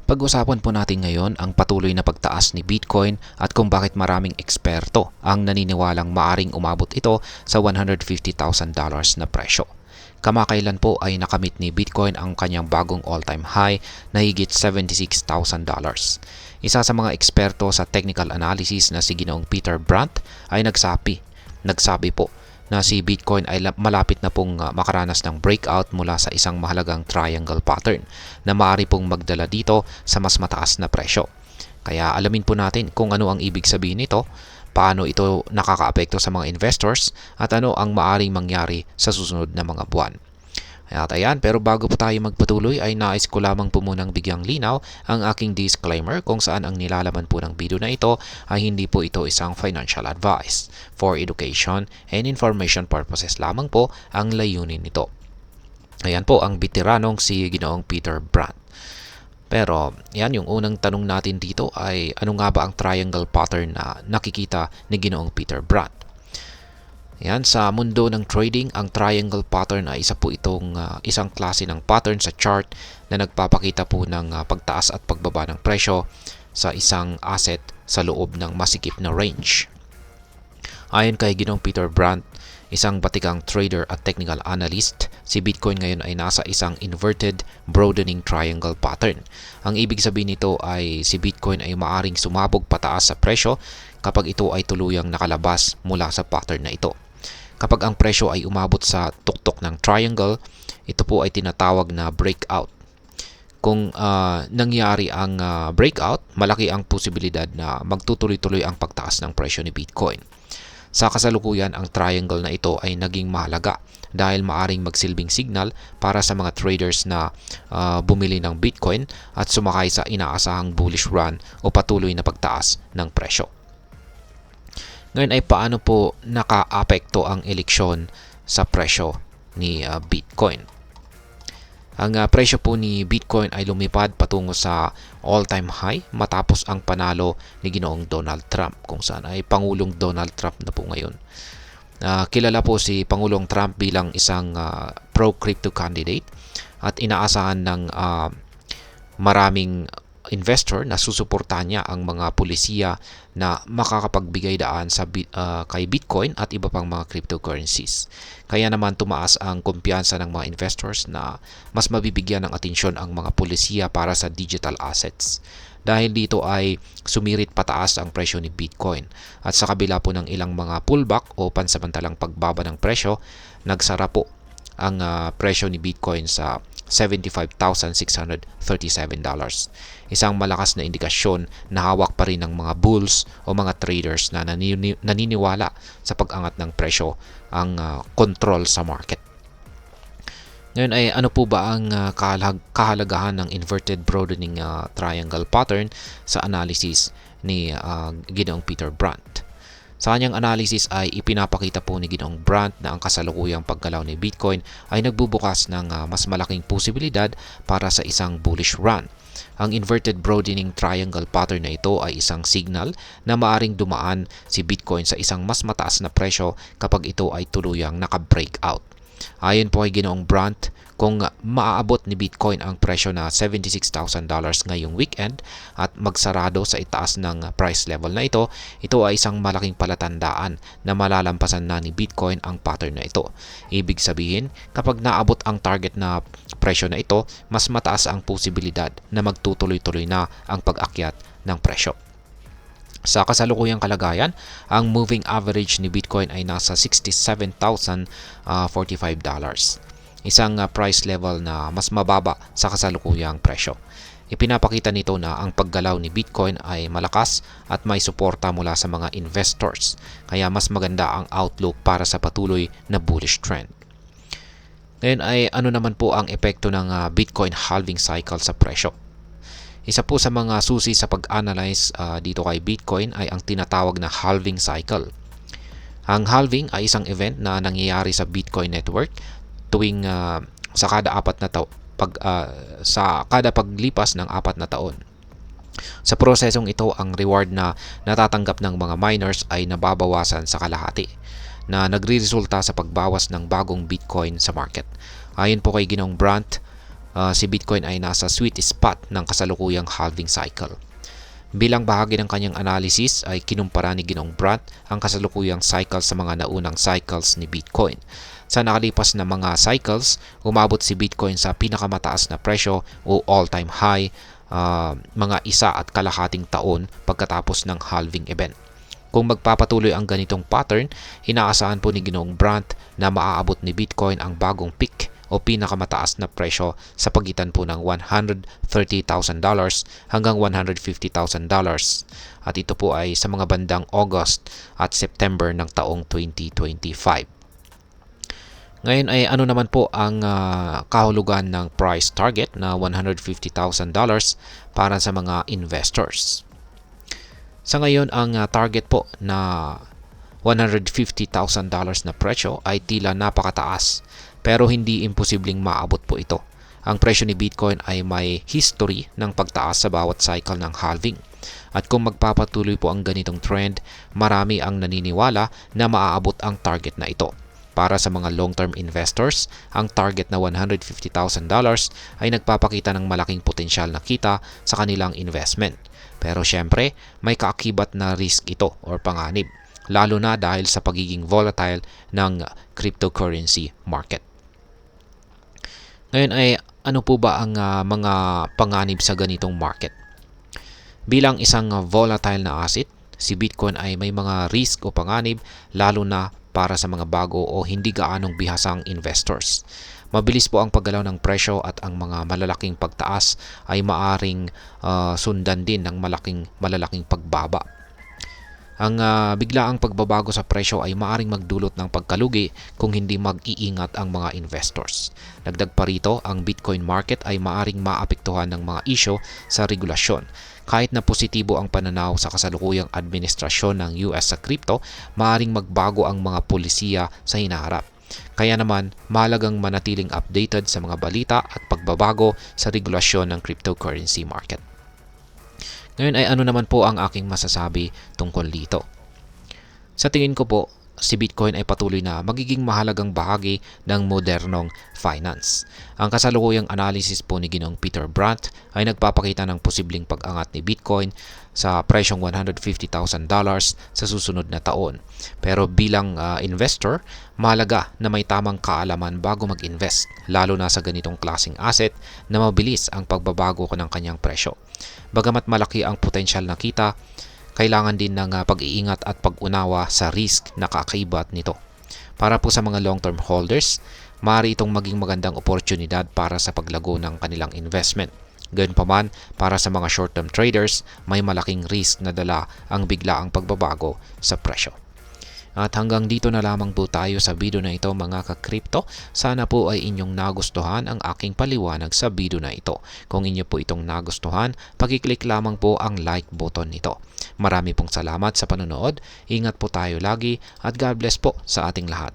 Pag-usapan po natin ngayon ang patuloy na pagtaas ni Bitcoin at kung bakit maraming eksperto ang naniniwalang maaring umabot ito sa $150,000 na presyo. Kamakailan po ay nakamit ni Bitcoin ang kanyang bagong all-time high na higit $76,000. Isa sa mga eksperto sa technical analysis na si Ginoong Peter Brandt ay nagsabi po na si Bitcoin ay malapit na pong makaranas ng breakout mula sa isang mahalagang triangle pattern na maaari pong magdala dito sa mas mataas na presyo. Kaya alamin po natin kung ano ang ibig sabihin nito, paano ito nakakaapekto sa mga investors at ano ang maaring mangyari sa susunod na mga buwan. At ayan, pero bago po tayo magpatuloy ay nais ko lamang po munang bigyang linaw ang aking disclaimer kung saan ang nilalaman po ng video na ito ay hindi po ito isang financial advice. For education and information purposes lamang po ang layunin nito. Ayan po ang bitiranong si Ginoong Peter Brandt. Pero yan, yung unang tanong natin dito ay ano nga ba ang triangle pattern na nakikita ni Ginoong Peter Brandt? Yan, sa mundo ng trading, ang triangle pattern ay isang klase ng pattern sa chart na nagpapakita po ng pagtaas at pagbaba ng presyo sa isang asset sa loob ng masikip na range. Ayon kay Ginoong Peter Brandt, isang batikang trader at technical analyst, si Bitcoin ngayon ay nasa isang inverted broadening triangle pattern. Ang ibig sabihin nito ay si Bitcoin ay maaring sumabog pataas sa presyo kapag ito ay tuluyang nakalabas mula sa pattern na ito. Kapag ang presyo ay umabot sa tuktok ng triangle, ito po ay tinatawag na breakout. Kung nangyari ang breakout, malaki ang posibilidad na magtutuloy-tuloy ang pagtaas ng presyo ni Bitcoin. Sa kasalukuyan, ang triangle na ito ay naging mahalaga dahil maaring magsilbing signal para sa mga traders na bumili ng Bitcoin at sumakay sa inaasahang bullish run o patuloy na pagtaas ng presyo. Ngayon ay paano po nakaapekto ang eleksyon sa presyo ni Bitcoin? Ang presyo po ni Bitcoin ay lumipad patungo sa all-time high matapos ang panalo ni Ginoong Donald Trump, kung saan ay Pangulong Donald Trump na po ngayon. Kilala po si Pangulong Trump bilang isang pro-crypto candidate at inaasahan ng maraming investor na susuportahan niya ang mga pulisiya na makakapagbigay daan sa kay Bitcoin at iba pang mga cryptocurrencies. Kaya naman tumaas ang kumpiyansa ng mga investors na mas mabibigyan ng atensyon ang mga pulisiya para sa digital assets. Dahil dito ay sumirit pataas ang presyo ni Bitcoin at sa kabila po ng ilang mga pullback o pansamantalang pagbaba ng presyo, nagsara po ang presyo ni Bitcoin sa $75,637. Isang malakas na indikasyon na hawak pa rin ng mga bulls o mga traders na naniniwala sa pag-angat ng presyo ang control sa market. Ngayon ay ano po ba ang kahalagahan ng inverted broadening triangle pattern sa analysis ni Ginoong Peter Brandt? Sa kanyang analysis ay ipinapakita po ni Ginoong Brandt na ang kasalukuyang paggalaw ni Bitcoin ay nagbubukas ng mas malaking posibilidad para sa isang bullish run. Ang inverted broadening triangle pattern na ito ay isang signal na maaring dumaan si Bitcoin sa isang mas mataas na presyo kapag ito ay tuluyang naka-breakout. Ayon po kay Ginoong Brandt, kung maaabot ni Bitcoin ang presyo na $76,000 ngayong weekend at magsarado sa itaas ng price level na ito, ito ay isang malaking palatandaan na malalampasan na ni Bitcoin ang pattern na ito. Ibig sabihin, kapag naabot ang target na presyo na ito, mas mataas ang posibilidad na magtutuloy-tuloy na ang pag-akyat ng presyo. Sa kasalukuyang kalagayan, ang moving average ni Bitcoin ay nasa $67,045. Isang price level na mas mababa sa kasalukuyang presyo. Ipinapakita nito na ang paggalaw ni Bitcoin ay malakas at may suporta mula sa mga investors, kaya mas maganda ang outlook para sa patuloy na bullish trend. Ngayon ay ano naman po ang epekto ng Bitcoin halving cycle sa presyo? Isa po sa mga susi sa pag-analyze dito kay Bitcoin ay ang tinatawag na halving cycle. Ang halving ay isang event na nangyayari sa Bitcoin network tuwing sa kada paglipas ng 4 na taon. Sa prosesong ito, ang reward na natatanggap ng mga miners ay nababawasan sa kalahati, na nagreresulta sa pagbawas ng bagong Bitcoin sa market. Ayon po kay Ginoong Brandt, si Bitcoin ay nasa sweet spot ng kasalukuyang halving cycle. Bilang bahagi ng kanyang analysis ay kinumpara ni Ginoong Brandt ang kasalukuyang cycle sa mga naunang cycles ni Bitcoin. Sa nakalipas na mga cycles, umabot si Bitcoin sa pinakamataas na presyo o all-time high mga 1.5 taon pagkatapos ng halving event. Kung magpapatuloy ang ganitong pattern, inaasahan po ni Ginoong Brandt na maaabot ni Bitcoin ang bagong peak o pinakamataas na presyo sa pagitan po ng $130,000 hanggang $150,000 at ito po ay sa mga bandang August at September ng taong 2025. Ngayon ay ano naman po ang kahulugan ng price target na $150,000 para sa mga investors. Sa ngayon ang target po na $150,000 na presyo ay tila napakataas pero hindi imposibleng maabot po ito. Ang presyo ni Bitcoin ay may history ng pagtaas sa bawat cycle ng halving. At kung magpapatuloy po ang ganitong trend, marami ang naniniwala na maaabot ang target na ito. Para sa mga long-term investors, ang target na $150,000 ay nagpapakita ng malaking potensyal na kita sa kanilang investment. Pero syempre, may kaakibat na risk ito or panganib, lalo na dahil sa pagiging volatile ng cryptocurrency market. Ngayon ay ano po ba ang mga panganib sa ganitong market? Bilang isang volatile na asset, si Bitcoin ay may mga risk o panganib lalo na para sa mga bago o hindi gaanong bihasang investors. Mabilis po ang paggalaw ng presyo at ang mga malalaking pagtaas ay maaring sundan din ng malalaking pagbaba. Ang biglaang pagbabago sa presyo ay maaring magdulot ng pagkalugi kung hindi mag-iingat ang mga investors. Dagdag pa rito, ang Bitcoin market ay maaring maapektuhan ng mga isyu sa regulasyon. Kahit na positibo ang pananaw sa kasalukuyang administrasyon ng US sa crypto, maaring magbago ang mga polisiya sa hinaharap. Kaya naman, mahalagang manatiling updated sa mga balita at pagbabago sa regulasyon ng cryptocurrency market. Ngayon ay ano naman po ang aking masasabi tungkol dito. Sa tingin ko po, si Bitcoin ay patuloy na magiging mahalagang bahagi ng modernong finance. Ang kasalukuyang analysis po ni Ginoong Peter Brandt ay nagpapakita ng posibleng pag-angat ni Bitcoin sa presyong $150,000 sa susunod na taon. Pero bilang investor, mahalaga na may tamang kaalaman bago mag-invest, lalo na sa ganitong klaseng asset na mabilis ang pagbabago ng kanyang presyo. Bagamat malaki ang potensyal na kita, kailangan din ng pag-iingat at pag-unawa sa risk na kakaibat nito. Para po sa mga long-term holders, maaari itong maging magandang oportunidad para sa paglago ng kanilang investment. Gayunpaman, para sa mga short-term traders, may malaking risk na dala ang biglaang pagbabago sa presyo. At hanggang dito na lamang po tayo sa video na ito mga ka-crypto. Sana po ay inyong nagustuhan ang aking paliwanag sa video na ito. Kung inyo po itong nagustuhan, pag-click lamang po ang like button nito. Marami pong salamat sa panonood. Ingat po tayo lagi at God bless po sa ating lahat.